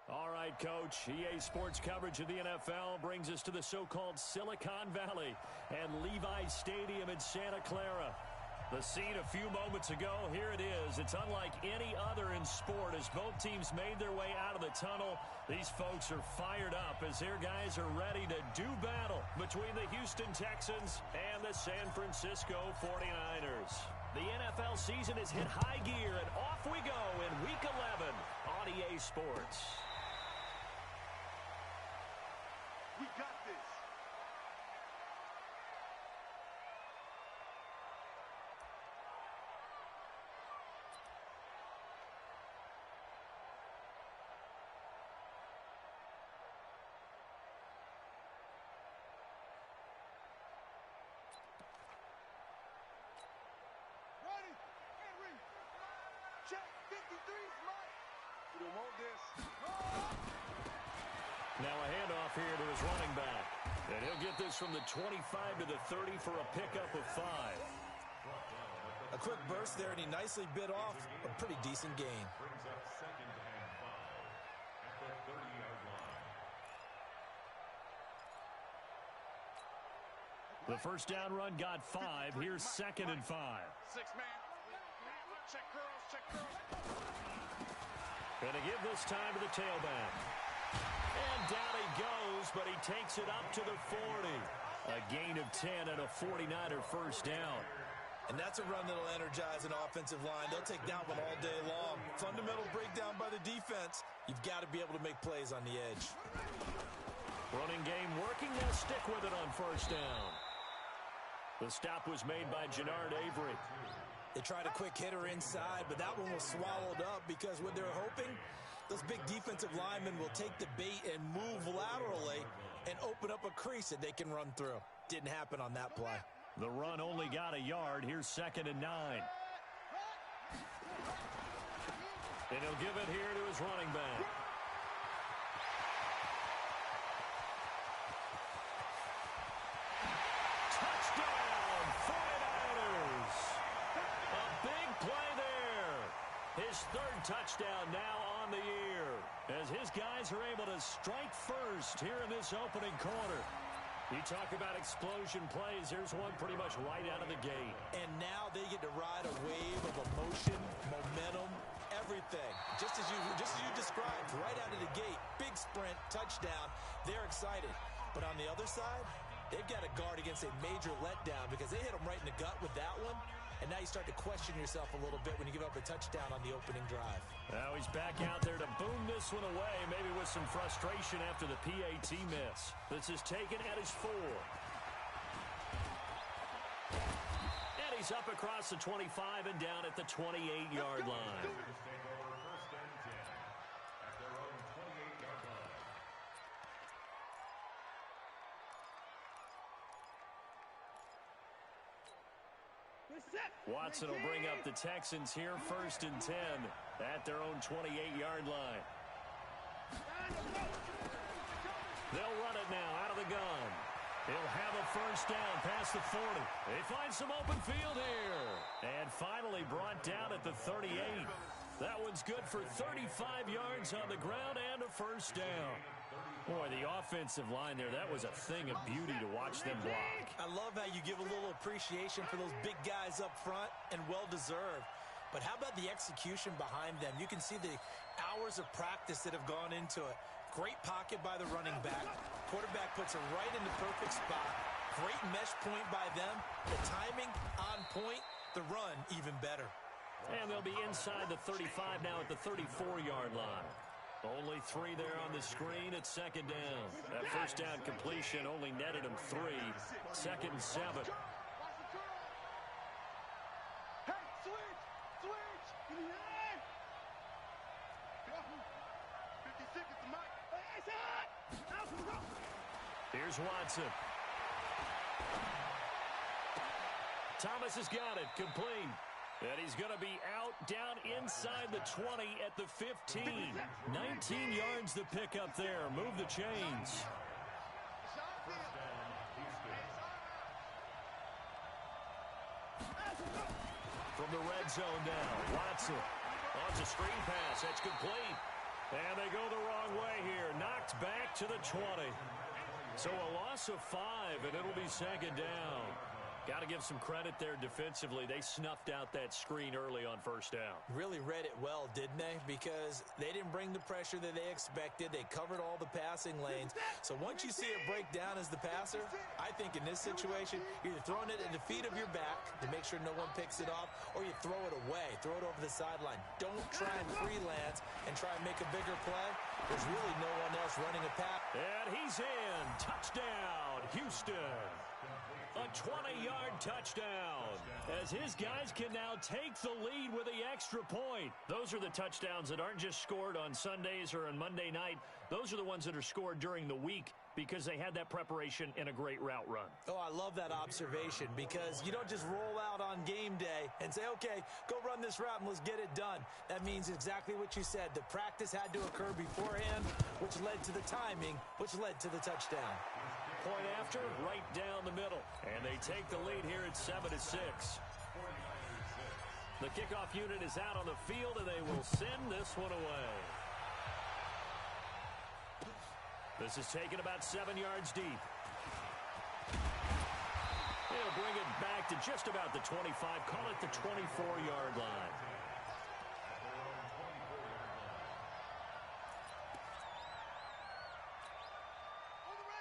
All right, Coach. EA Sports coverage of the NFL brings us to the so-called Silicon Valley and Levi's Stadium in Santa Clara. The scene a few moments ago, here it is. It's unlike any other in sport as both teams made their way out of the tunnel. These folks are fired up as their guys are ready to do battle between the Houston Texans and the San Francisco 49ers. The NFL season has hit high gear, and off we go in Week 11 on EA Sports. We got this. Ready, Henry. Check 53's Mike. You don't want this. Now a handoff here to his running back. And he'll get this from the 25 to the 30 for a pickup of 5. A quick burst there, and he nicely bit off a pretty decent gain. Brings up 2nd and 5 at the 30-yard line. The first down run got 5. Here's 2nd and 5. 6-man. Check curls, check curls. Going to give this time to the tailback. And down he goes, but he takes it up to the 40. A gain of 10 and a 49er first down. And that's a run that'll energize an offensive line. They'll take that one all day long. Fundamental breakdown by the defense. You've got to be able to make plays on the edge. Running game working. They'll stick with it on first down. The stop was made by Jannard Avery. They tried a quick hitter inside, but that one was swallowed up because what they're hoping, those big defensive linemen will take the bait and move laterally and open up a crease that they can run through. Didn't happen on that play. The run only got a yard. Here's 2nd and 9. And he'll give it here to his running back. Touchdown, 49ers! A big play there. His 3rd touchdown now on the year as his guys are able to strike first here in this opening quarter. You talk about explosion plays. There's one pretty much right out of the gate. And now they get to ride a wave of emotion, momentum, everything. Just as you described, right out of the gate, big sprint, touchdown. They're excited. But on the other side, they've got to guard against a major letdown because they hit them right in the gut with that one. And now you start to question yourself a little bit when you give up a touchdown on the opening drive. Now he's back out there to boom this one away, maybe with some frustration after the PAT miss. This is taken at his 4. And he's up across the 25 and down at the 28-yard line. Watson will bring up the Texans here 1st and 10 at their own 28-yard line. They'll run it now out of the gun. He'll have a first down past the 40. They find some open field here. And finally brought down at the 38. That one's good for 35 yards on the ground and a first down. Boy, the offensive line there, that was a thing of beauty to watch them block. I love how you give a little appreciation for those big guys up front, and well-deserved. But how about the execution behind them? You can see the hours of practice that have gone into it. Great pocket by the running back. Quarterback puts it right in the perfect spot. Great mesh point by them. The timing on point. The run even better. And they'll be inside the 35 now at the 34-yard line. Only 3 there on the screen at 2nd down. That first down completion only netted him 3. 2nd and 7. Hey, switch! 56 is the mic. Here's Watson. Thomas has got it, complete. And he's going to be out down inside the 20 at the 15. 19 yards the pickup there. Move the chains. First down, Houston. from the red zone now. Watson. Oh, it's a screen pass. That's complete. And they go the wrong way here. Knocked back to the 20. So a loss of 5, and it'll be second down. Got to give some credit there defensively. They snuffed out that screen early on first down. Really read it well, didn't they? Because they didn't bring the pressure that they expected. They covered all the passing lanes. So once you see it break down as the passer, I think in this situation, you're either throwing it at the feet of your back to make sure no one picks it off, or you throw it away, throw it over the sideline. Don't try and freelance and try and make a bigger play. There's really no one else running a pass. And he's in. Touchdown, Houston. A 20-yard touchdown as his guys can now take the lead with the extra point. Those are the touchdowns that aren't just scored on Sundays or on Monday night. Those are the ones that are scored during the week because they had that preparation in a great route run. Oh, I love that observation because you don't just roll out on game day and say, okay, go run this route and let's get it done. That means exactly what you said. The practice had to occur beforehand, which led to the timing, which led to the touchdown. Point after, right down the middle. And they take the lead here at 7-6. The kickoff unit is out on the field, and they will send this one away. This is taken about 7 yards deep. They'll bring it back to just about the 25. Call it the 24-yard line.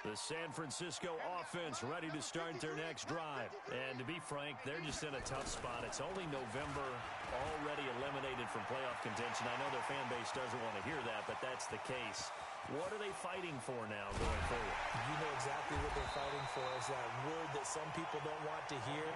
The San Francisco offense ready to start their next drive. And to be frank, they're just in a tough spot. It's only November, already eliminated from playoff contention. I know their fan base doesn't want to hear that, but that's the case. What are they fighting for now going forward? You know exactly what they're fighting for. Is that word that some people don't want to hear,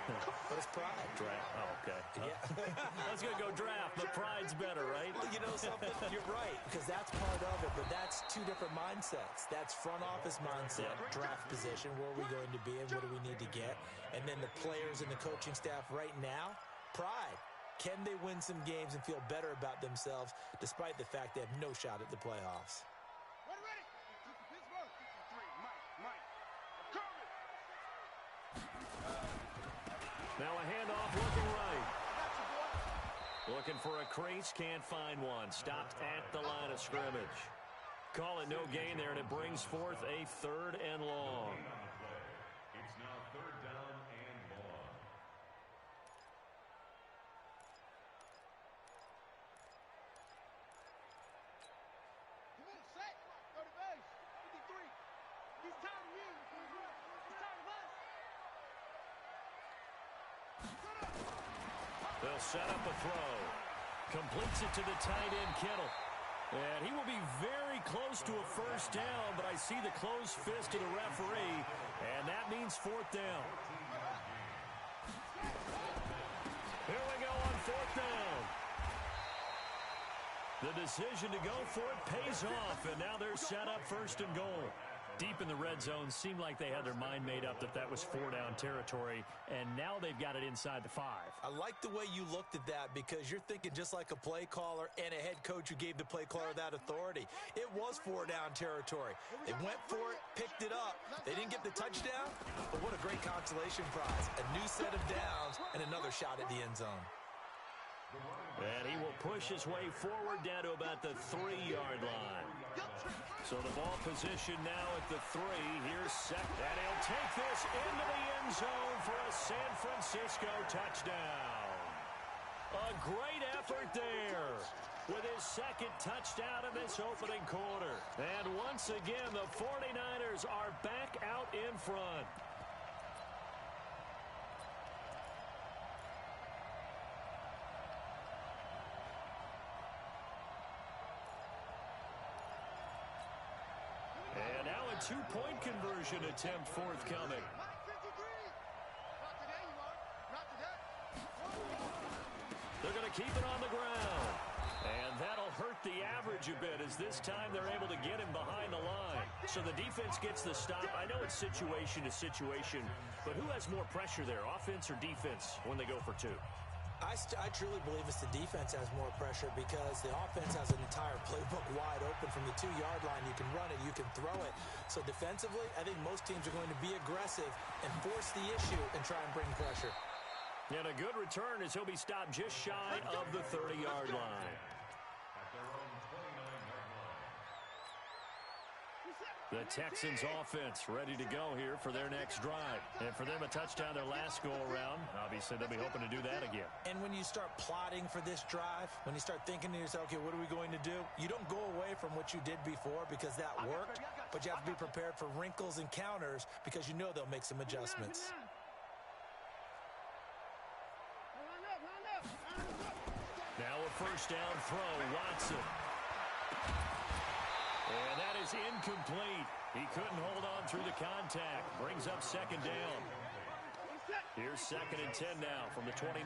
but it's pride. Draft. Oh, okay. Yeah. I was going to go draft, but pride's better, right? Well, you know something? You're right, because that's part of it, but that's two different mindsets. That's front office mindset, draft position, where are we going to be and what do we need to get? And then the players and the coaching staff right now, pride. Can they win some games and feel better about themselves despite the fact they have no shot at the playoffs? Now a handoff looking right. Looking for a crease, can't find one. Stopped at the line of scrimmage. Call it no gain there, and it brings forth a 3rd and long. It's now 3rd down and long. Come on, set. Go to base. 53. He's tired of you. He's tired of us. They'll set up a throw. Completes it to the tight end, Kittle. And he will be very close to a first down, but I see the closed fist of the referee, and that means 4th down. Here we go on 4th down. The decision to go for it pays off, and now they're set up 1st and goal. Deep in the red zone, seemed like they had their mind made up that was 4-down territory, and now they've got it inside the 5. I like the way you looked at that because you're thinking just like a play caller and a head coach who gave the play caller that authority. It was 4-down territory. They went for it, picked it up. They didn't get the touchdown, but what a great consolation prize. A new set of downs and another shot at the end zone. And he will push his way forward down to about the 3-yard line. So the ball position now at the 3. Here's second. And he'll take this into the end zone for a San Francisco touchdown. A great effort there with his 2nd touchdown in this opening quarter. And once again, the 49ers are back out in front. And now a 2-point conversion attempt forthcoming. They're going to keep it on the ground. And that'll hurt the average a bit as this time they're able to get him behind the line. So the defense gets the stop. I know it's situation to situation, but who has more pressure there, offense or defense, when they go for 2? I truly believe it's the defense has more pressure because the offense has an entire playbook wide open from the 2-yard line. You can run it, you can throw it. So defensively, I think most teams are going to be aggressive and force the issue and try and bring pressure. And a good return as he'll be stopped just shy of the 30-yard line. At their own 29-yard line. The Texans offense ready to go here for their next drive. And for them, a touchdown their last go-around. Obviously, they'll be hoping to do that again. And when you start plotting for this drive, when you start thinking to yourself, okay, what are we going to do? You don't go away from what you did before because that worked, but you have to be prepared for wrinkles and counters because you know they'll make some adjustments. Now a first down throw, Watson. And that is incomplete. He couldn't hold on through the contact. Brings up second down. Here's 2nd and 10 now from the 29.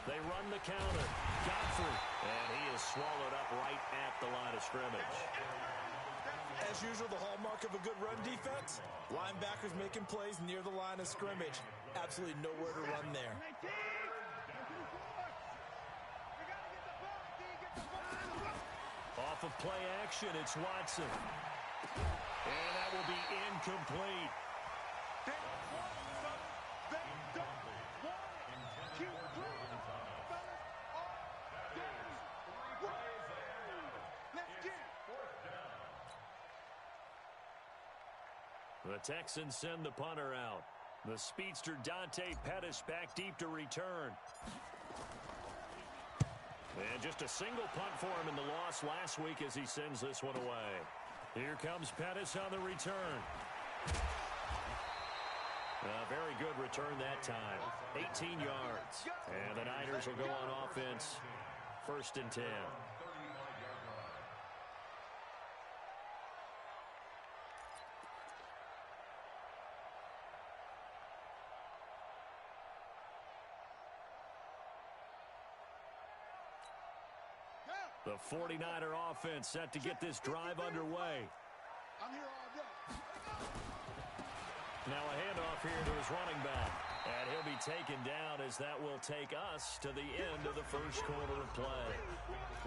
They run the counter. Godfrey. And he is swallowed up right at the line of scrimmage. As usual, the hallmark of a good run defense, linebackers making plays near the line of scrimmage. Absolutely nowhere to run there. Off of play action, it's Watson. And that will be incomplete. The Texans send the punter out. The speedster Dante Pettis back deep to return. And just a single punt for him in the loss last week as he sends this one away. Here comes Pettis on the return. A very good return that time. 18 yards. And the Niners will go on offense. 1st and 10. The 49er offense set to get this drive underway. I'm here all day. Now a handoff here to his running back. And he'll be taken down as that will take us to the end of the first quarter of play.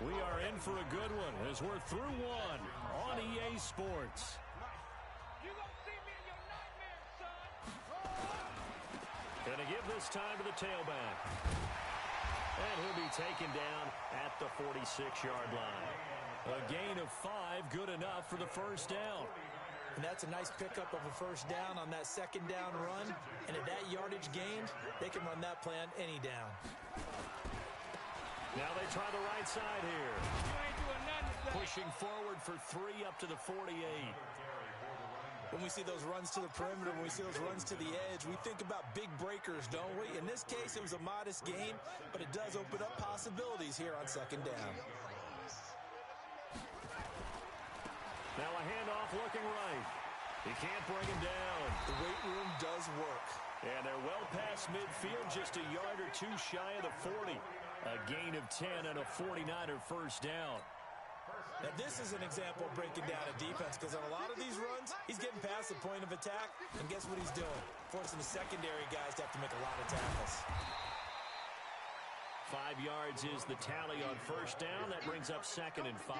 We are in for a good one as we're through one on EA Sports. You gonna see me in your nightmares, son. Gonna give this time to the tailback. And he'll be taken down at the 46-yard line. A gain of 5, good enough for the first down. And that's a nice pickup of a first down on that second down run. And at that yardage gained, they can run that play on any down. Now they try the right side here. You ain't doing nothing today. Pushing forward for 3 up to the 48. When we see those runs to the perimeter, when we see those runs to the edge, we think about big breakers, don't we? In this case, it was a modest gain, but it does open up possibilities here on second down. Now a handoff looking right. He can't bring him down. The weight room does work. And they're well past midfield, just a yard or two shy of the 40. A gain of 10 and a 49er first down. Now, this is an example of breaking down a defense because on a lot of these runs, he's getting past the point of attack, and guess what he's doing? Forcing the secondary guys to have to make a lot of tackles. 5 yards is the tally on first down. That brings up 2nd and 5.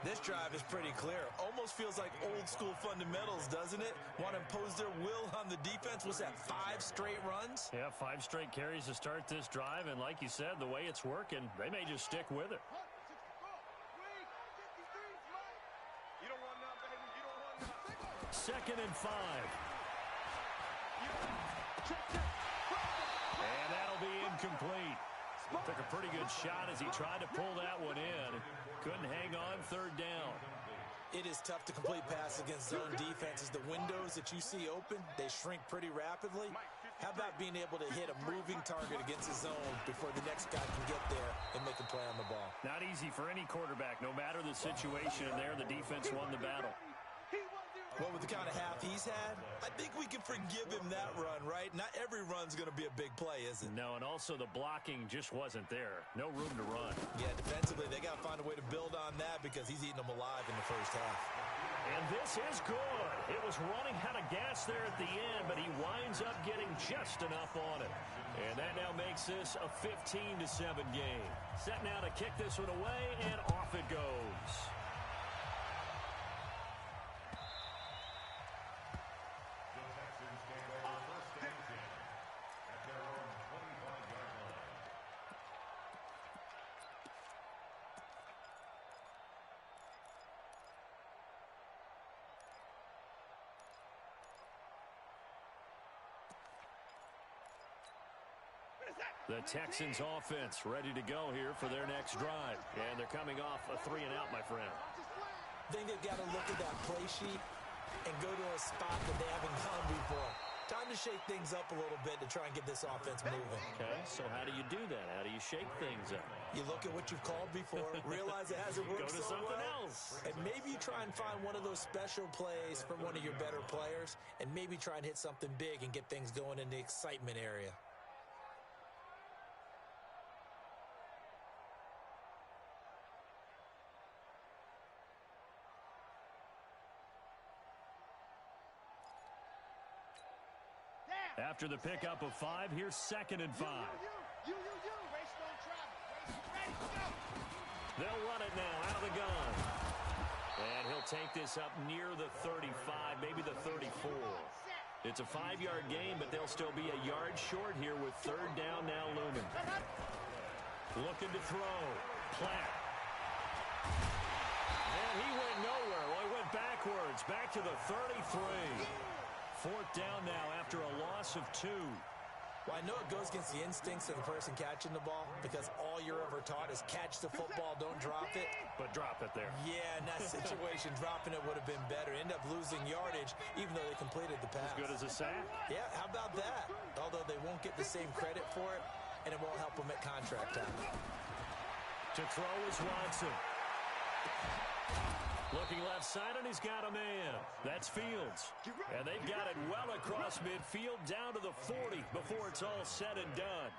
This drive is pretty clear. Almost feels like old-school fundamentals, doesn't it? Want to impose their will on the defense. Was that 5 straight runs? Yeah, 5 straight carries to start this drive, and like you said, the way it's working, they may just stick with it. You don't want none, baby. You don't want none. 2nd and 5. And that'll be incomplete. Took a pretty good shot as he tried to pull that one in. Couldn't hang on 3rd down. It is tough to complete passes against zone defenses. The windows that you see open, they shrink pretty rapidly. How about being able to hit a moving target against the zone before the next guy can get there and make a play on the ball? Not easy for any quarterback. No matter the situation there, the defense won the battle. Well, with the kind of half he's had, I think we can forgive him that run, right? Not every run's going to be a big play, is it? No, and also the blocking just wasn't there. No room to run. Yeah, defensively, they got to find a way to build on that because he's eating them alive in the first half. And this is good. It was running out of gas there at the end, but he winds up getting just enough on it. And that now makes this a 15-7 game. Set now to kick this one away, and off it goes. The Texans offense ready to go here for their next drive. And they're coming off a 3-and-out, my friend. I think they've got to look at that play sheet and go to a spot that they haven't gone before. Time to shake things up a little bit to try and get this offense moving. Okay, so how do you do that? How do you shake things up? You look at what you've called before, realize it hasn't worked Go to so something well, else. and maybe you try and find one of those special plays from one of your better players, and maybe try and hit something big and get things going in the excitement area. After the pickup of 5, here's 2nd and 5. You. Race don't travel. Race ready, go. They'll run it now out of the gun. And he'll take this up near the 35, maybe the 34. It's a 5-yard gain, but they'll still be a yard short here with 3rd down now looming. Looking to throw. Platt. And he went nowhere. Well, he went backwards. Back to the 33. 4th down now after a loss of 2. Well, I know it goes against the instincts of the person catching the ball because all you're ever taught is catch the football, don't drop it. But drop it there. Yeah, in that situation, dropping it would have been better. End up losing yardage even though they completed the pass. As good as a sack? Yeah, how about that? Although they won't get the same credit for it, and it won't help them at contract time. To throw is Watson. Looking left side, and he's got a man. That's Fields. And they've got it well across midfield down to the 40 before it's all said and done.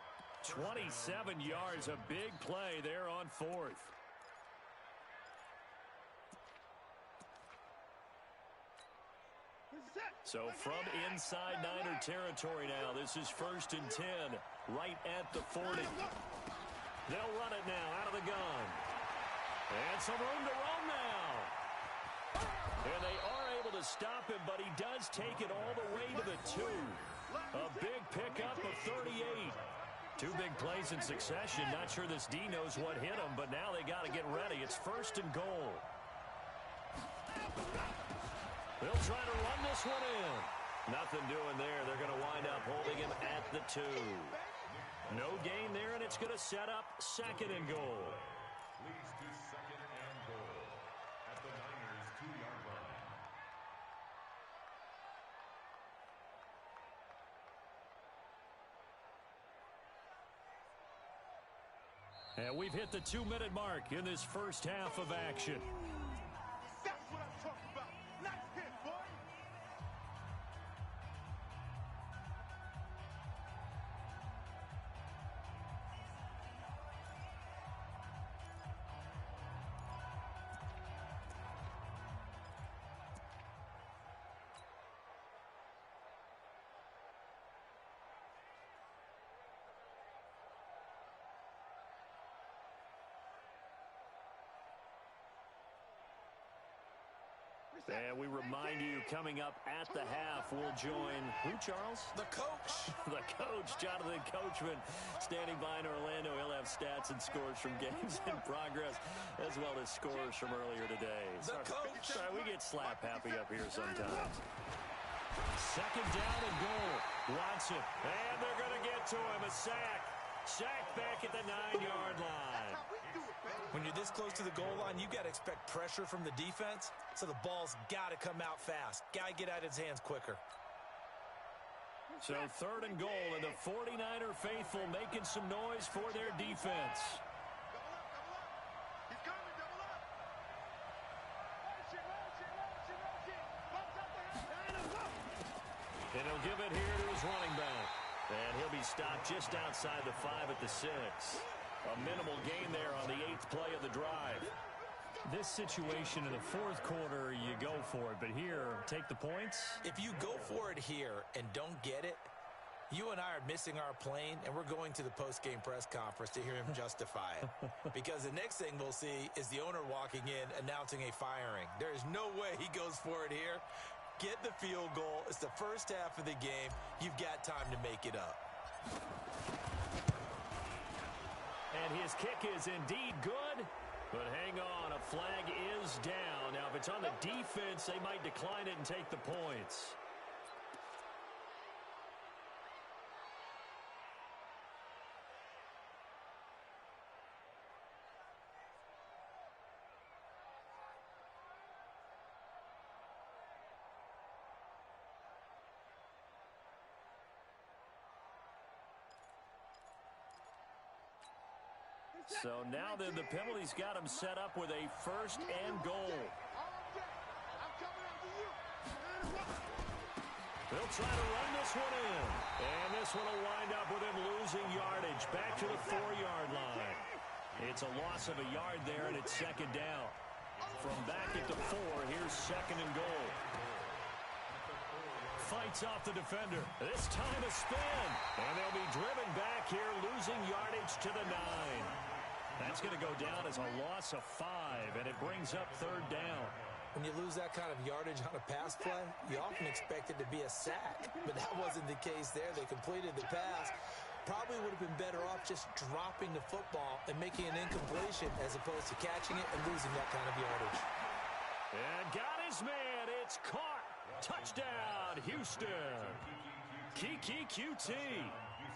27 yards, a big play there on 4th. So from inside Niner territory now, this is 1st and 10, right at the 40. They'll run it now out of the gun. And some room to roam now. And they are able to stop him, but he does take it all the way to the 2. A big pickup of 38. 2 big plays in succession. Not sure this D knows what hit him, but now they got to get ready. It's 1st and goal. They'll try to run this one in. Nothing doing there. They're going to wind up holding him at the 2. No gain there, and it's going to set up 2nd and goal. Leads to 2nd and goal at the Niners' 2-yard line. And we've hit the 2-minute mark in this first half of action. That's what I'm talking about. Nice hit, boy. And we remind you, coming up at the half, we'll join who, Charles? The coach. The coach, Jonathan Coachman, standing by in Orlando. He'll have stats and scores from games in progress, as well as scores from earlier today. The coach. Sorry, we get slap happy up here sometimes. 2nd down and goal. Watson. And they're going to get to him. A sack. Sack back at the 9-yard line. When you're this close to the goal line, you've got to expect pressure from the defense, so the ball's got to come out fast. Got to get out of his hands quicker. So 3rd and goal, and the 49er faithful making some noise for their defense. He's coming, double up. And he'll give it here to his running back. And he'll be stopped just outside the 5 at the 6. A minimal gain there on the 8th play of the drive. This situation in the 4th quarter, you go for it. But here, take the points. If you go for it here and don't get it, you and I are missing our plane, and we're going to the post-game press conference to hear him justify it. Because the next thing we'll see is the owner walking in announcing a firing. There is no way he goes for it here. Get the field goal. It's the first half of the game. You've got time to make it up. And his kick is indeed good. But hang on, a flag is down. Now, if it's on the defense, they might decline it and take the points. So now then the penalty's got him set up with a first and goal. They'll try to run this one in. And this one will wind up with him losing yardage back to the 4-yard line. It's a loss of a yard there, and it's second down. From back at the 4, here's second and goal. Fights off the defender. This time a spin. And they'll be driven back here, losing yardage to the 9. That's going to go down as a loss of 5, and it brings up third down. When you lose that kind of yardage on a pass play, you often expect it to be a sack. But that wasn't the case there. They completed the pass. Probably would have been better off just dropping the football and making an incompletion as opposed to catching it and losing that kind of yardage. And got his man. It's caught. Touchdown, Houston. Kiki QT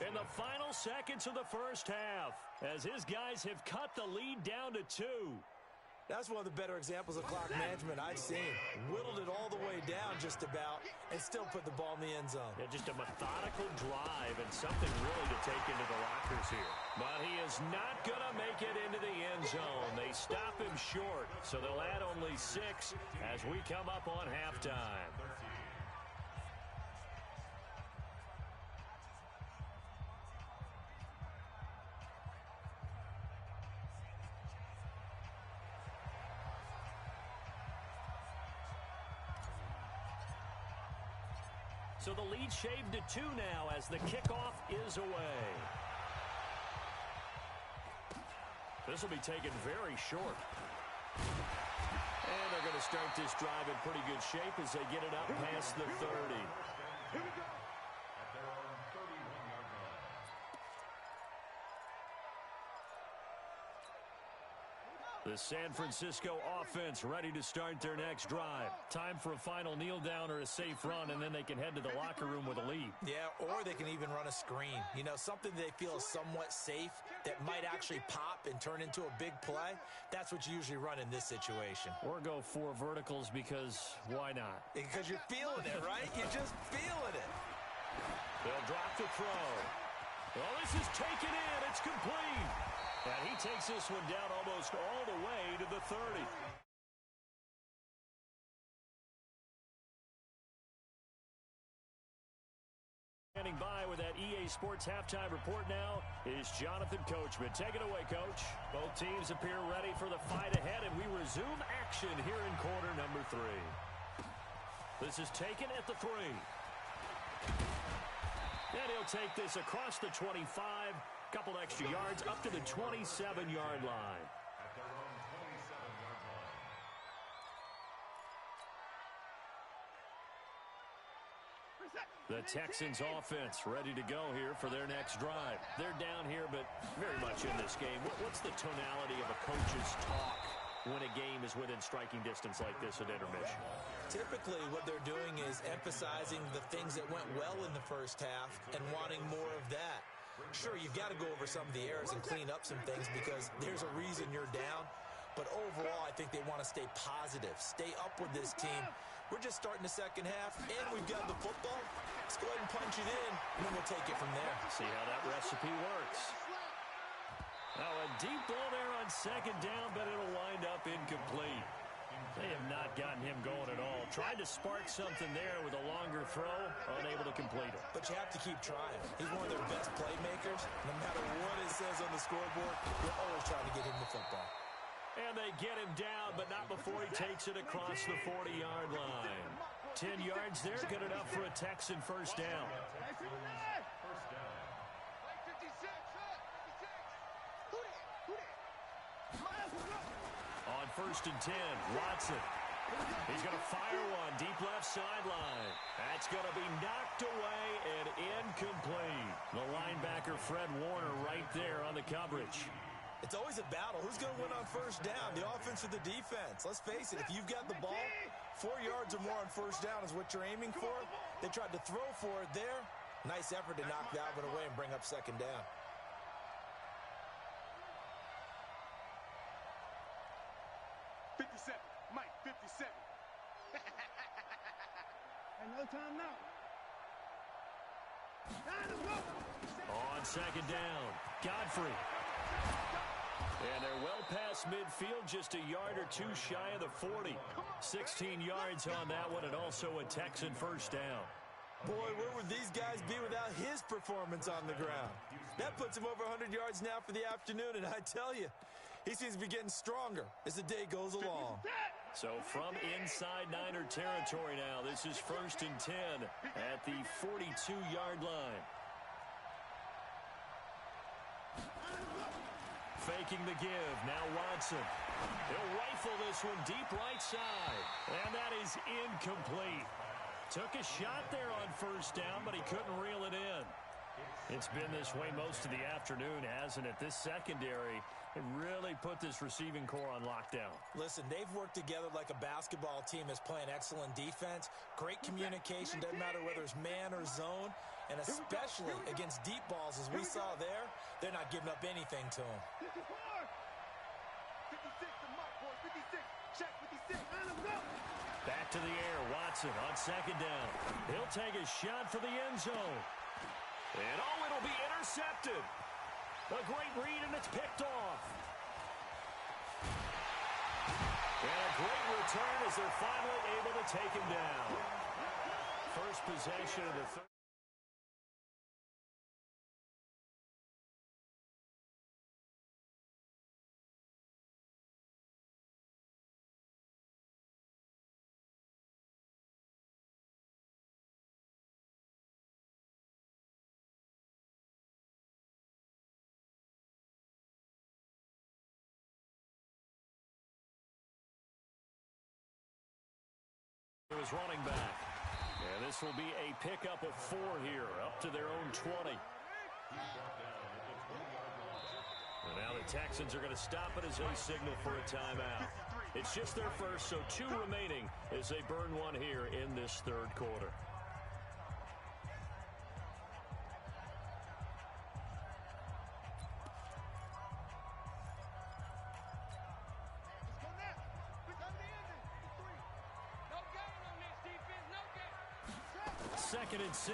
in the final seconds of the first half as his guys have cut the lead down to 2. That's one of the better examples of clock management I've seen. Whittled it all the way down just about and still put the ball in the end zone. Yeah, just a methodical drive and something really to take into the lockers here. But he is not going to make it into the end zone. They stop him short, so they'll add only 6 as we come up on halftime. So the lead shaved to 2 now as the kickoff is away. This will be taken very short. And they're going to start this drive in pretty good shape as they get it up past the 30. Here we go. At their own 31-yard line. The San Francisco offense ready to start their next drive. Time for a final kneel down or a safe run, and then they can head to the locker room with a lead. Yeah, or they can even run a screen. You know, something they feel is somewhat safe that might actually pop and turn into a big play. That's what you usually run in this situation. Or go 4 verticals because why not? Because you're feeling it, right? You're just feeling it. They'll drop the throw. Well, this is taken in. It's complete. And he takes this one down almost all the way to the 30. Standing by with that EA Sports halftime report now is Jonathan Coachman. Take it away, Coach. Both teams appear ready for the fight ahead, and we resume action here in quarter number 3. This is taken at the 3. And he'll take this across the 25. Couple extra yards up to the 27-yard line. At their own 27-yard line. The Texans offense ready to go here for their next drive. They're down here, but very much in this game. What's the tonality of a coach's talk when a game is within striking distance like this at intermission? Typically, what they're doing is emphasizing the things that went well in the first half and wanting more of that. Sure, you've got to go over some of the errors and clean up some things because there's a reason you're down. But overall, I think they want to stay positive, stay up with this team. We're just starting the second half, and we've got the football. Let's go ahead and punch it in, and then we'll take it from there. See how that recipe works. Now a deep ball there on second down, but it'll wind up incomplete. They have not gotten him going at all. Tried to spark something there with a longer throw, unable to complete it. But you have to keep trying. He's one of their best playmakers. No matter what it says on the scoreboard, we're always trying to get him the football. And they get him down, but not before he takes it across the 40-yard line. 10 yards there, good enough for a Texan first down. First down. On first and 10, Watson. He's going to fire one deep left sideline. That's going to be knocked away and incomplete. The linebacker, Fred Warner, right there on the coverage. It's always a battle. Who's going to win on first down, the offense or the defense? Let's face it, if you've got the ball, 4 yards or more on first down is what you're aiming for. They tried to throw for it there. Nice effort to knock that one away and bring up second down. Mike, 57. And no time now. On second down, Godfrey. And they're well past midfield, just a yard or two shy of the 40. 16 yards on that one, and also a Texan first down. Boy, where would these guys be without his performance on the ground? That puts him over 100 yards now for the afternoon, and I tell you, he seems to be getting stronger as the day goes along. So from inside Niner territory now, this is 1st and 10 at the 42-yard line. Faking the give, now Watson. He'll rifle this one deep right side, and that is incomplete. Took a shot there on first down, but he couldn't reel it in. It's been this way most of the afternoon, hasn't it? This secondary, it really put this receiving core on lockdown. Listen, they've worked together like a basketball team that's playing excellent defense. Great communication, doesn't matter whether it's man or zone. And especially against deep balls, as we saw there, they're not giving up anything to them. 56, the mark, boy. 56. Check 56. Let him go. Back to the air, Watson on second down. He'll take a shot for the end zone. And oh, it'll be intercepted. A great read, and it's picked off. And a great return as they're finally able to take him down. First possession of the third. His running back. And this will be a pickup of 4 here, up to their own 20. And now the Texans are going to stop it as they signal for a timeout. It's just their first, so 2 remaining as they burn one here in this third quarter. Second and 6.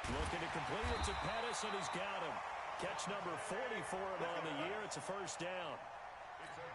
Looking to complete it to Pettis, and he's got him. Catch number 40 for him on the year. It's a first down.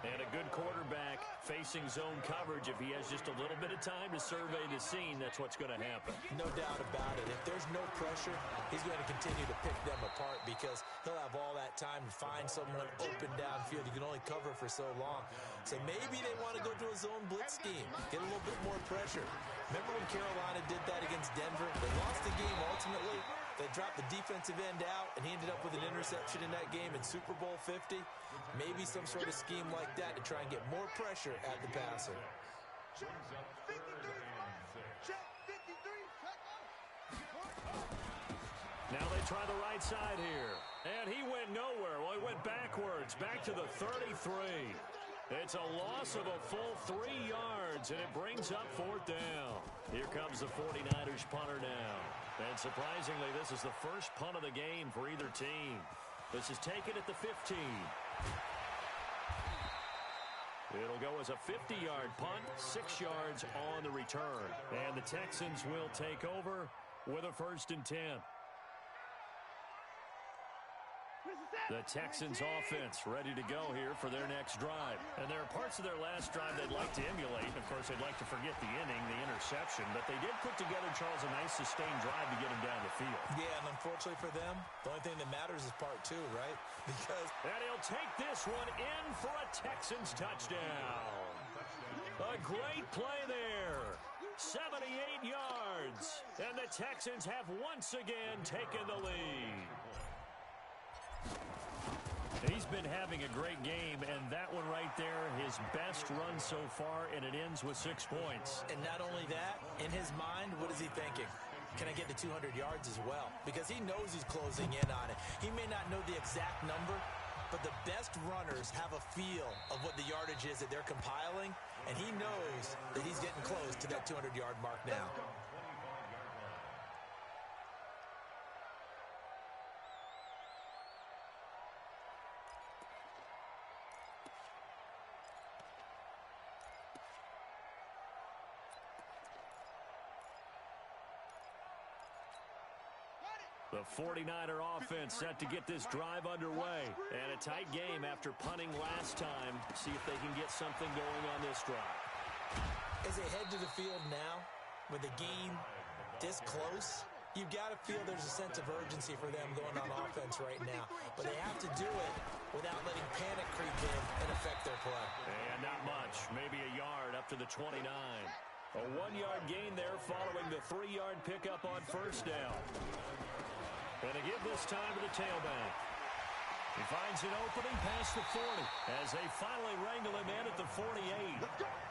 And a good quarterback facing zone coverage. If he has just a little bit of time to survey the scene, that's what's going to happen. No doubt about it. If there's no pressure, he's going to continue to pick them apart because he'll have all that time to find someone open downfield. You can only cover for so long. So maybe they want to go to a zone blitz scheme, get a little bit more pressure. Remember when Carolina did that against Denver? They lost the game ultimately. They dropped the defensive end out, and he ended up with an interception in that game in Super Bowl 50. Maybe some sort of scheme like that to try and get more pressure at the passer. Check 53. Check 53. Now they try the right side here. And he went nowhere. Well, he went backwards, back to the 33. It's a loss of a full 3 yards, and it brings up 4th down. Here comes the 49ers punter now. And surprisingly, this is the first punt of the game for either team. This is taken at the 15. It'll go as a 50-yard punt, 6 yards on the return. And the Texans will take over with a 1st and 10. The Texans offense ready to go here for their next drive. And there are parts of their last drive they'd like to emulate. Of course, they'd like to forget the inning, the interception. But they did put together, Charles, a nice sustained drive to get him down the field. Yeah, and unfortunately for them, the only thing that matters is part 2, right? Because... And he'll take this one in for a Texans touchdown. A great play there. 78 yards. And the Texans have once again taken the lead. He's been having a great game, and that one right there, his best run so far, and it ends with 6 points. And not only that, in his mind, what is he thinking? Can I get to 200 yards as well? Because he knows he's closing in on it. He may not know the exact number, but the best runners have a feel of what the yardage is that they're compiling, and he knows that he's getting close to that 200-yard mark now. The 49er offense set to get this drive underway. And a tight game after punting last time. See if they can get something going on this drive. As they head to the field now, with the game this close, you've got to feel there's a sense of urgency for them going on offense right now. But they have to do it without letting panic creep in and affect their play. And not much. Maybe a yard up to the 29. A 1-yard gain there following the 3-yard pickup on first down. And a give this time to the tailback. He finds an opening past the 40 as they finally wrangle him in at the 48.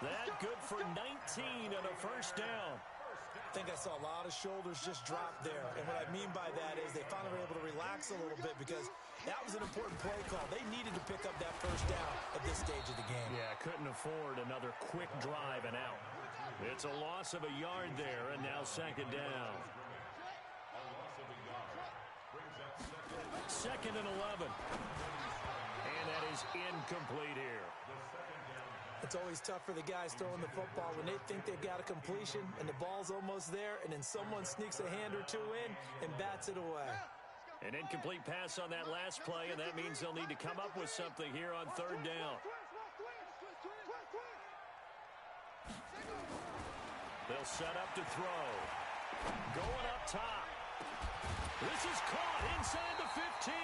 That good for 19 and a first down. I think I saw a lot of shoulders just drop there. And what I mean by that is they finally were able to relax a little bit because that was an important play call. They needed to pick up that first down at this stage of the game. Yeah, couldn't afford another quick drive and out. It's a loss of a yard there, and now second down. Second and 11. And that is incomplete here. It's always tough for the guys throwing the football when they think they've got a completion and the ball's almost there, and then someone sneaks a hand or two in and bats it away. An incomplete pass on that last play, and that means they'll need to come up with something here on third down. They'll set up to throw. Going up top. This is caught inside the 15.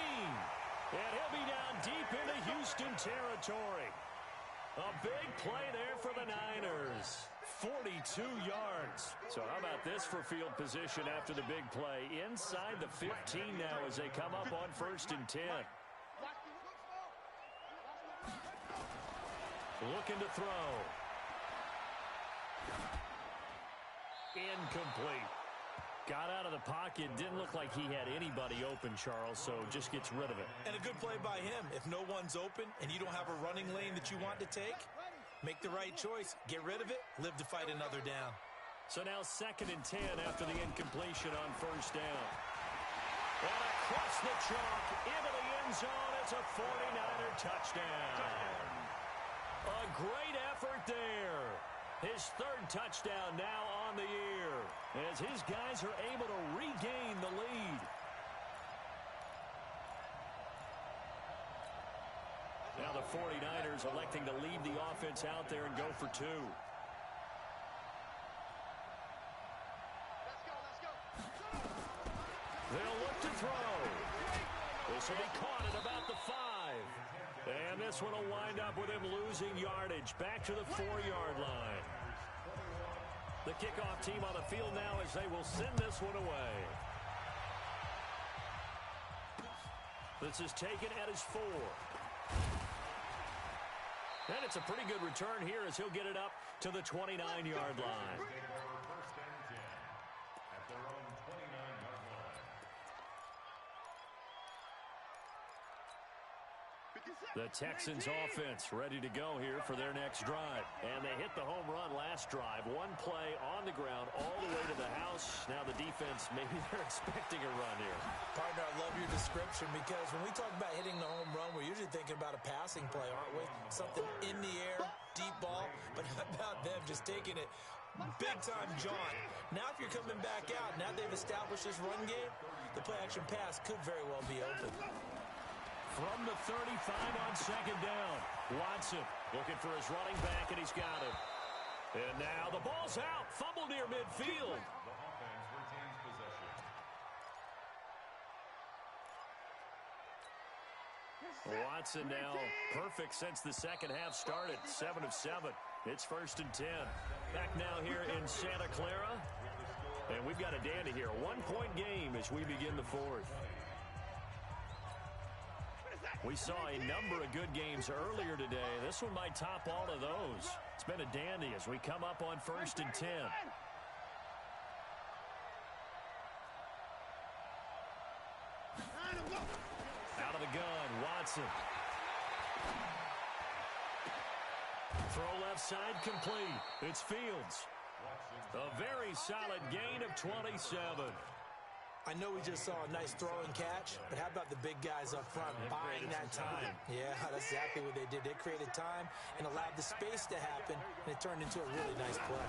And he'll be down deep into Houston territory. A big play there for the Niners. 42 yards. So how about this for field position after the big play? Inside the 15 now as they come up on first and 10. Looking to throw. Incomplete. Got out of the pocket. Didn't look like he had anybody open, Charles, so just gets rid of it. And a good play by him. If no one's open and you don't have a running lane that you want to take, make the right choice. Get rid of it. Live to fight another down. So now second and 10 after the incompletion on first down. And across the chalk into the end zone. It's a 49er touchdown. A great effort there. His third touchdown now on the year as his guys are able to regain the lead. Now the 49ers electing to leave the offense out there and go for two. They'll look to throw. This will be caught at about the 5. And this one will wind up with him losing yardage back to the 4-yard line. The kickoff team on the field now as they will send this one away. This is taken at his 4. And it's a pretty good return here as he'll get it up to the 29-yard line. The Texans offense ready to go here for their next drive. And they hit the home run last drive. One play on the ground all the way to the house. Now the defense, maybe they're expecting a run here. Partner, I love your description because when we talk about hitting the home run, we're usually thinking about a passing play, aren't we? Something in the air, deep ball. But how about them just taking it big-time jaunt? Now if you're coming back out, now they've established this run game, the play-action pass could very well be open. From the 35 on second down. Watson looking for his running back, and he's got him. And now the ball's out. Fumble near midfield. The offense retains possession. Watson now perfect since the second half started. 7 of 7. It's first and 10. Back now here in Santa Clara. And we've got a dandy here. A 1-point game as we begin the fourth. We saw a number of good games earlier today. This one might top all of those. It's been a dandy as we come up on first and 10. Out of the gun, Watson. Throw left side complete. It's Fields. A very solid gain of 27. I know we just saw a nice throw and catch, but how about the big guys up front buying that time? Yeah, that's exactly what they did. They created time and allowed the space to happen, and it turned into a really nice play.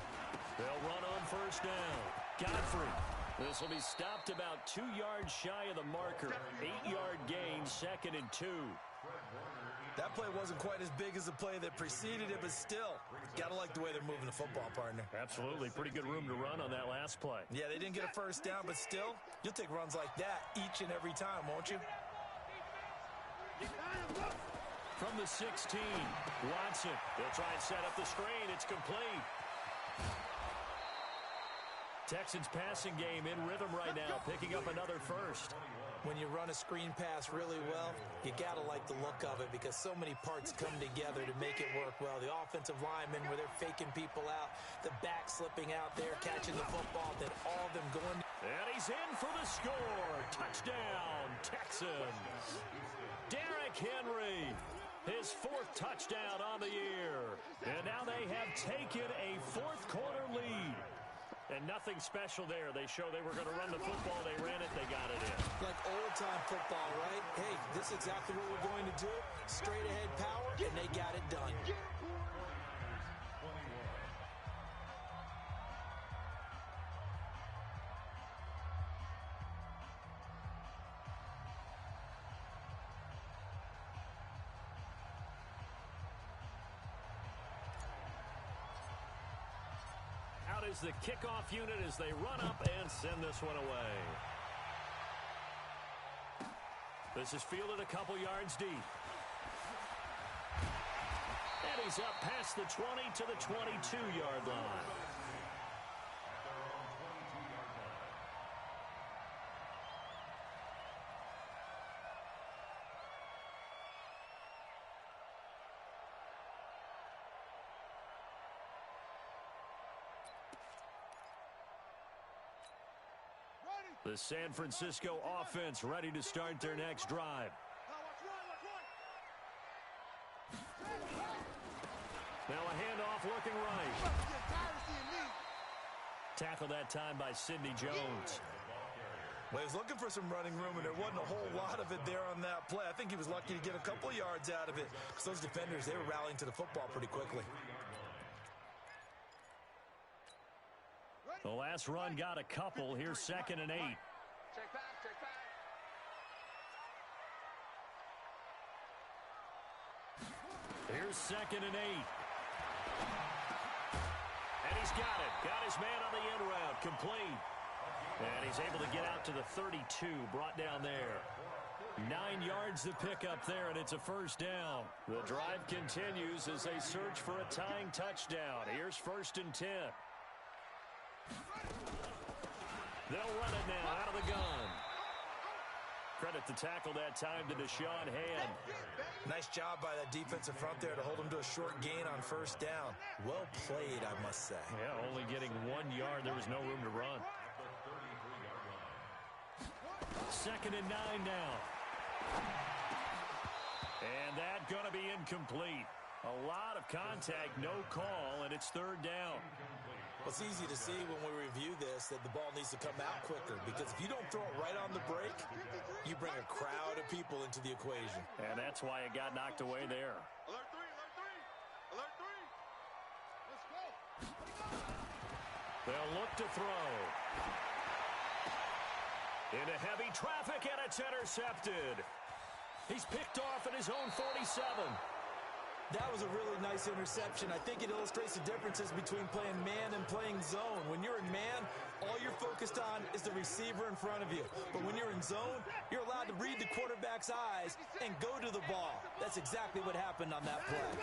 They'll run on first down. Godfrey This will be stopped about 2 yards shy of the marker. 8-yard gain, 2nd and 2. That play wasn't quite as big as the play that preceded it, but still, got to like the way they're moving the football, partner. Absolutely. Pretty good room to run on that last play. Yeah, they didn't get a first down, but still, you'll take runs like that each and every time, won't you? From the 16, Watson. They'll try and set up the screen. It's complete. Texans passing game in rhythm right now, picking up another first. When you run a screen pass really well, you got to like the look of it because so many parts come together to make it work well. The offensive linemen, where they're faking people out, the back slipping out there, catching the football, then all of them going. And he's in for the score. Touchdown, Texans. Derrick Henry, his 4th touchdown on the year. And now they have taken a 4th-quarter lead. And nothing special there. They show they were going to run the football. They ran it. They got it in. Like old-time football, right? Hey, this is exactly what we're going to do. Straight-ahead power, and they got it done. Is the kickoff unit as they run up and send this one away. This is fielded a couple yards deep. And he's up past the 20 to the 22-yard line. The San Francisco offense ready to start their next drive. Now a handoff looking right. Tackle that time by Sidney Jones. Well, he was looking for some running room, and there wasn't a whole lot of it there on that play. I think he was lucky to get a couple of yards out of it because those defenders, they were rallying to the football pretty quickly. The last run got a couple. Here's 2nd and 8. Check back, check back. Here's 2nd and 8. And he's got it. Got his man on the end route. Complete. And he's able to get out to the 32. Brought down there. 9 yards to pick up there, and it's a first down. The drive continues as they search for a tying touchdown. Here's 1st and 10. They'll run it now out of the gun. Credit the tackle that time to Deshaun Hand. Nice job by that defensive front there to hold him to a short gain on first down. Well played, I must say. Yeah, only getting 1 yard. There was no room to run. 2nd and 9 now. And that going to be incomplete. A lot of contact, no call, and it's 3rd down. Well, it's easy to see when we review this that the ball needs to come out quicker because if you don't throw it right on the break, you bring a crowd of people into the equation. And that's why it got knocked away there. Alert 3, alert 3, alert 3. Let's go. They'll look to throw. Into heavy traffic, and it's intercepted. He's picked off at his own 47. That was a really nice interception. I think it illustrates the differences between playing man and playing zone. When you're in man, all you're focused on is the receiver in front of you. But when you're in zone, you're allowed to read the quarterback's eyes and go to the ball. That's exactly what happened on that play.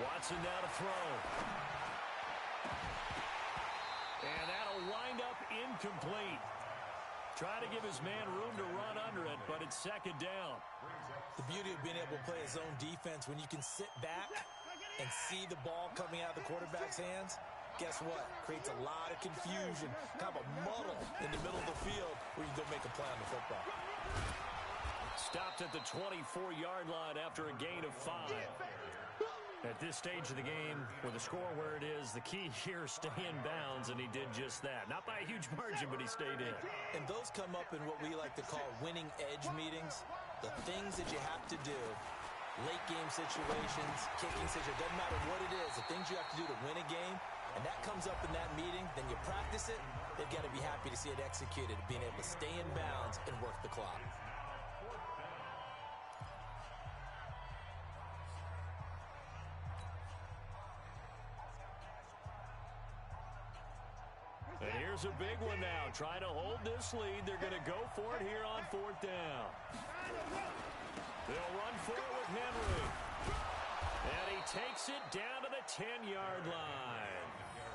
Watson now to throw. And that'll wind up incomplete. Try to give his man room to run under it, but it's 2nd down. The beauty of being able to play a zone defense when you can sit back and see the ball coming out of the quarterback's hands, guess what? Creates a lot of confusion, kind of a muddle in the middle of the field where you can go make a play on the football. Stopped at the 24-yard line after a gain of 5. At this stage of the game, with the score where it is, the key here is stay in bounds, and he did just that. Not by a huge margin, but he stayed in. And those come up in what we like to call winning edge meetings. The things that you have to do, late game situations, kicking situations, doesn't matter what it is, the things you have to do to win a game, and that comes up in that meeting, then you practice it, they've got to be happy to see it executed, being able to stay in bounds and work the clock. And here's a big one now. Trying to hold this lead. They're going to go for it here on 4th down. They'll run for it with Henry. And he takes it down to the 10-yard line.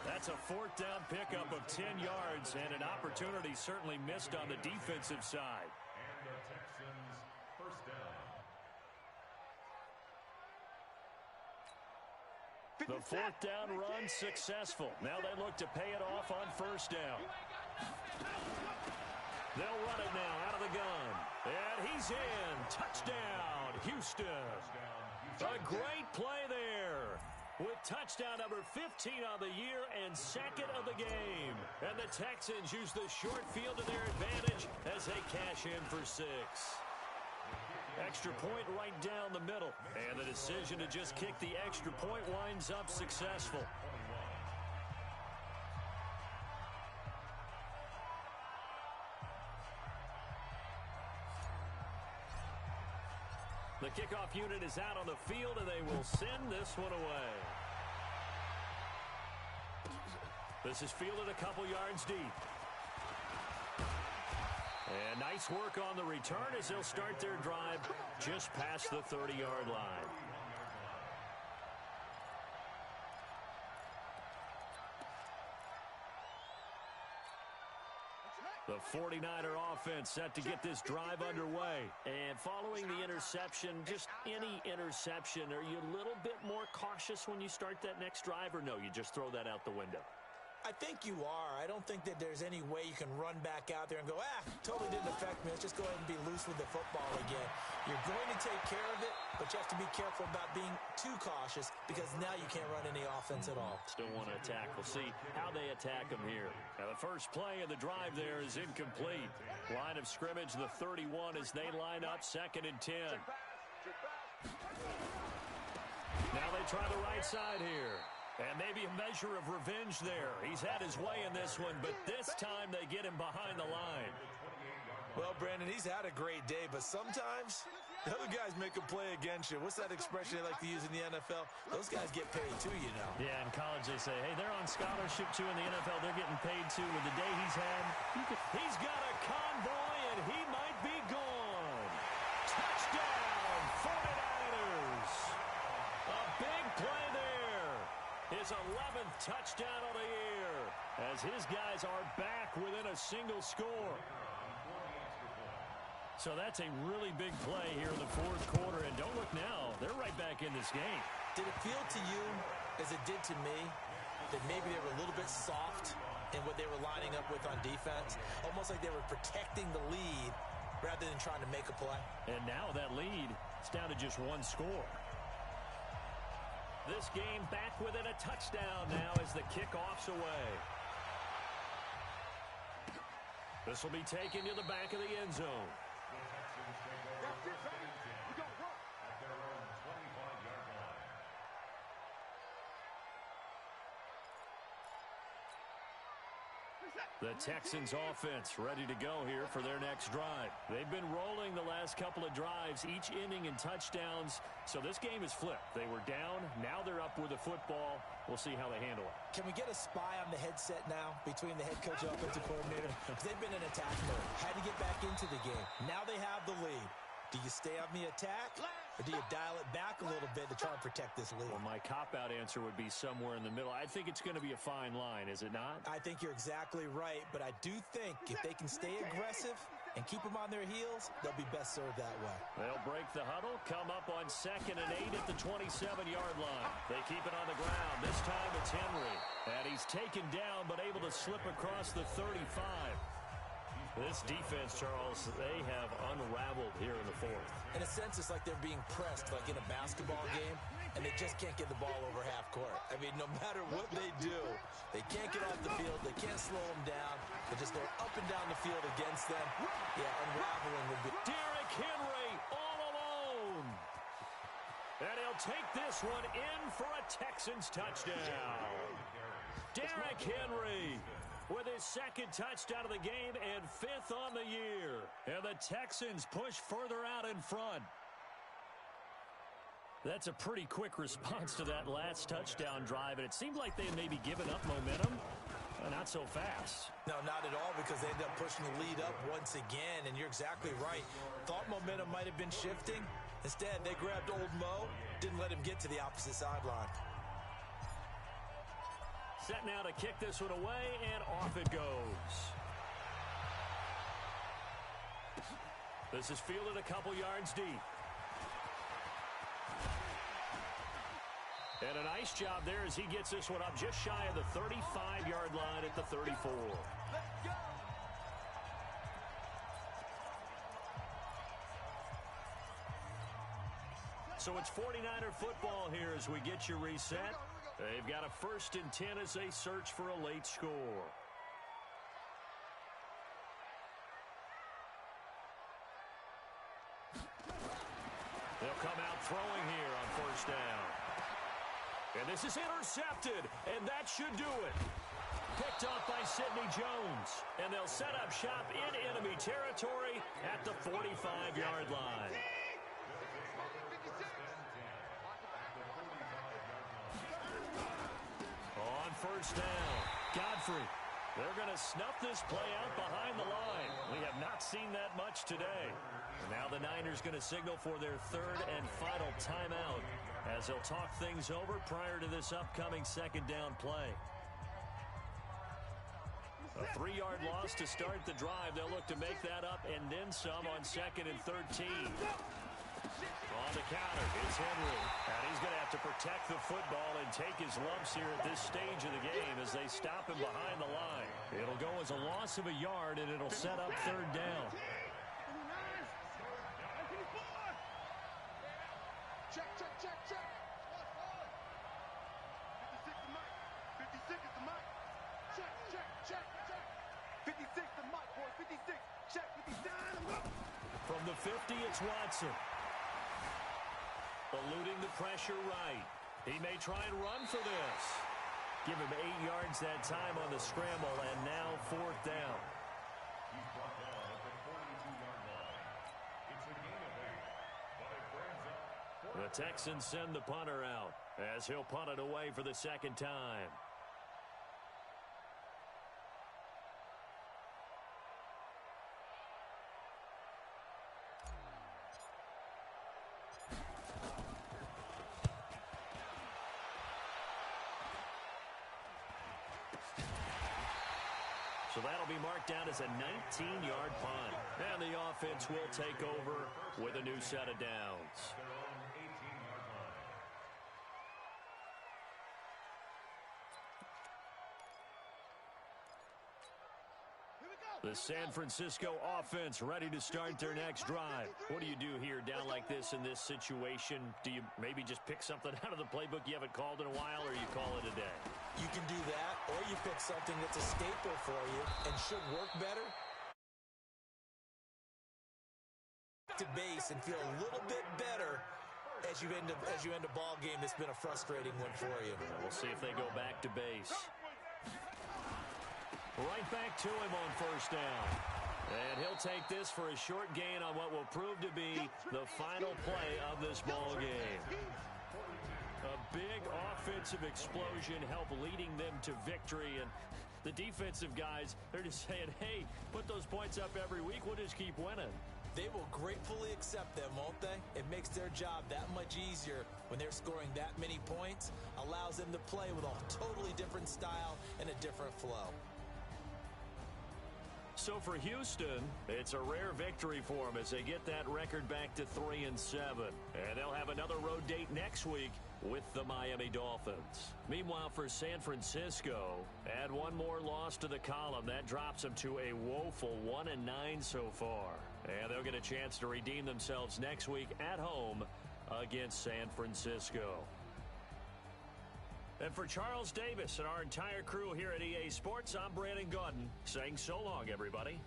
That's a 4th down pickup of 10 yards and an opportunity certainly missed on the defensive side. And the Texans first down. The 4th down run successful. Now they look to pay it off on 1st down. They'll run it now out of the gun. And he's in. Touchdown, Houston. A great play there. With touchdown number 15 on the year and 2nd of the game. And the Texans use the short field to their advantage as they cash in for 6. Extra point right down the middle. And the decision to just kick the extra point winds up successful. The kickoff unit is out on the field, and they will send this one away. This is fielded a couple yards deep. And nice work on the return as they'll start their drive just past the 30-yard line. The 49er offense set to get this drive underway. And following the interception, just any interception, are you a little bit more cautious when you start that next drive, or no, you just throw that out the window? I think you are. I don't think that there's any way you can run back out there and go, totally didn't affect me. Let's just go ahead and be loose with the football again. You're going to take care of it, but you have to be careful about being too cautious because now you can't run any offense at all. Still want to attack. We'll see how they attack them here. Now the first play of the drive there is incomplete. Line of scrimmage, the 31 as they line up 2nd and 10. Now they try the right side here. And maybe a measure of revenge there. He's had his way in this one, but this time they get him behind the line. Well, Brandon, he's had a great day, but sometimes the other guys make a play against you. What's that expression they like to use in the NFL? Those guys get paid too, you know. Yeah, in college they say, hey, they're on scholarship too. In the NFL, they're getting paid too. With the day he's had, he's got a convoy, and he might be gone. Touchdown, 49ers. A big play there. His 11th touchdown of the year as his guys are back within a single score. So that's a really big play here in the 4th quarter. And don't look now, they're right back in this game. Did it feel to you, as it did to me, that maybe they were a little bit soft in what they were lining up with on defense? Almost like they were protecting the lead rather than trying to make a play. And now that lead is down to just 1 score. This game back within a touchdown now as the kickoff's away. This will be taken to the back of the end zone. At their own 25-yard line. The Texans offense ready to go here for their next drive. They've been rolling the last couple of drives, each inning in touchdowns. So this game is flipped. They were down. Now they're up with the football. We'll see how they handle it. Can we get a spy on the headset now between the head coach and offensive coordinator? Because they've been in attack mode. Had to get back into the game. Now they have the lead. Do you stay on the attack, or do you dial it back a little bit to try and protect this lead? Well, my cop-out answer would be somewhere in the middle. I think it's going to be a fine line, is it not? I think you're exactly right, but I do think if they can stay aggressive and keep them on their heels, they'll be best served that way. They'll break the huddle, come up on 2nd and 8 at the 27-yard line. They keep it on the ground. This time it's Henry. And he's taken down but able to slip across the 35. This defense, Charles, they have unraveled here in the 4th. In a sense, it's like they're being pressed like in a basketball game, and they just can't get the ball over half court. I mean, no matter what they do, they can't get off the field. They can't slow them down. They just go up and down the field against them. Yeah, unraveling would be... Derrick Henry all alone. And he'll take this one in for a Texans touchdown. Derrick Henry with his second touchdown of the game and 5th on the year. And the Texans push further out in front. That's a pretty quick response to that last touchdown drive, and it seemed like they had maybe given up momentum. Not so fast. No, not at all, because they ended up pushing the lead up once again, and you're exactly right. Thought momentum might have been shifting. Instead, they grabbed old Mo, didn't let him get to the opposite sideline. Set now to kick this one away, and off it goes. This is fielded a couple yards deep. And a nice job there as he gets this one up just shy of the 35-yard line at the 34. Let's go. So it's 49er football here as we get you reset. They've got a 1st and 10 as they search for a late score. They'll come out throwing here on 1st down. And this is intercepted, and that should do it. Picked off by Sidney Jones. And they'll set up shop in enemy territory at the 45-yard line. On 1st down, Godfrey. They're going to snuff this play out behind the line. We have not seen that much today. And now the Niners going to signal for their 3rd and final timeout as they'll talk things over prior to this upcoming 2nd down play. A 3-yard loss to start the drive. They'll look to make that up and then some on 2nd and 13. On the counter, it's Henry. And he's going to have to protect the football and take his lumps here at this stage of the game as they stop him behind the line. It'll go as a loss of a yard, and it'll set up 3rd down. Check, check, check, check. 56 to Mike. 56 is the Mike. Check, check, check, check. 56 to Mike, boy. 56. Check, 59. From the 50, it's Watson. Eluding the pressure right. He may try and run for this. Give him 8 yards that time on the scramble, and now 4th down. He's brought down at the 42-yard line. It's a gain of 8, but it brings up The Texans send the punter out as he'll punt it away for the 2nd time. So that'll be marked down as a 19-yard punt. And the offense will take over with a new set of downs. their own 18-yard line. Here we go. The San Francisco offense ready to start their next drive. What do you do here down like this in this situation? Do you maybe just pick something out of the playbook you haven't called in a while, or you call it a day? You can do that, or you pick something that's a staple for you and should work better. To base and feel a little bit better as you end a ball game that's been a frustrating one for you. We'll see if they go back to base. Right back to him on 1st down. And he'll take this for a short gain on what will prove to be the final play of this ball game. A big offensive explosion helped leading them to victory. And the defensive guys, they're just saying, hey, put those points up every week. We'll just keep winning. They will gratefully accept them, won't they? It makes their job that much easier when they're scoring that many points. Allows them to play with a totally different style and a different flow. So for Houston, it's a rare victory for them as they get that record back to 3-7. And they'll have another road date next week with the Miami Dolphins. Meanwhile, for San Francisco, add one more loss to the column. That drops them to a woeful 1-9 so far. And they'll get a chance to redeem themselves next week at home against San Francisco. And for Charles Davis and our entire crew here at EA Sports, I'm Brandon Gaudin saying so long, everybody.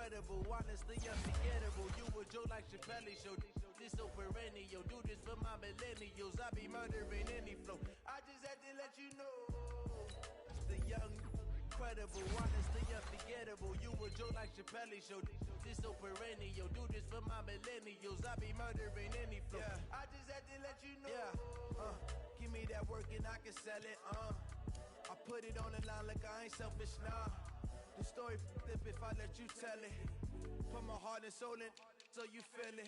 incredible, honestly unforgettable. You a Joe like Chappelle show. This so perennial, do this for my millennials. I be murdering any flow. I just had to let you know, the young, incredible, honestly unforgettable. You a Joe like Chappelle show. This so perennial, do this for my millennials. I be murdering any flow. Yeah. I just had to let you know. Yeah. Give me that work and I can sell it. I put it on the line like I ain't selfish, nah. The story flip if I let you tell it. Put my heart and soul in, so you feel it.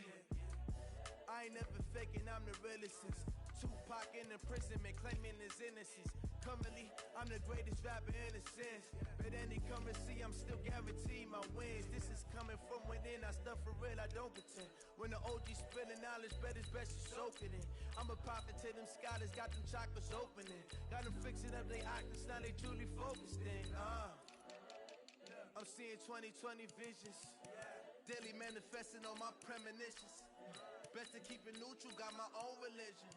I ain't never faking, I'm the realest since Tupac in imprisonment, claiming his innocence. Currently, I'm the greatest rapper in a sense. But any currency, I'm still guaranteed my wins. This is coming from within, I stuff for real, I don't pretend. When the OG spilling knowledge, bet it's best you soak it in. I'm a prophet to them scholars, got them chakras opening. Got them fixing up they octaves, now they truly focused in. I'm seeing 2020 visions. Daily manifesting on my premonitions. Best to keep it neutral, got my own religion.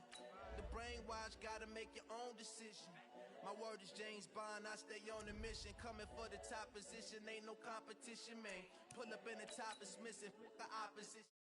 The brainwash, gotta make your own decision. My word is James Bond, I stay on the mission. Coming for the top position, ain't no competition, man. Pull up in the top, it's missing, the opposition.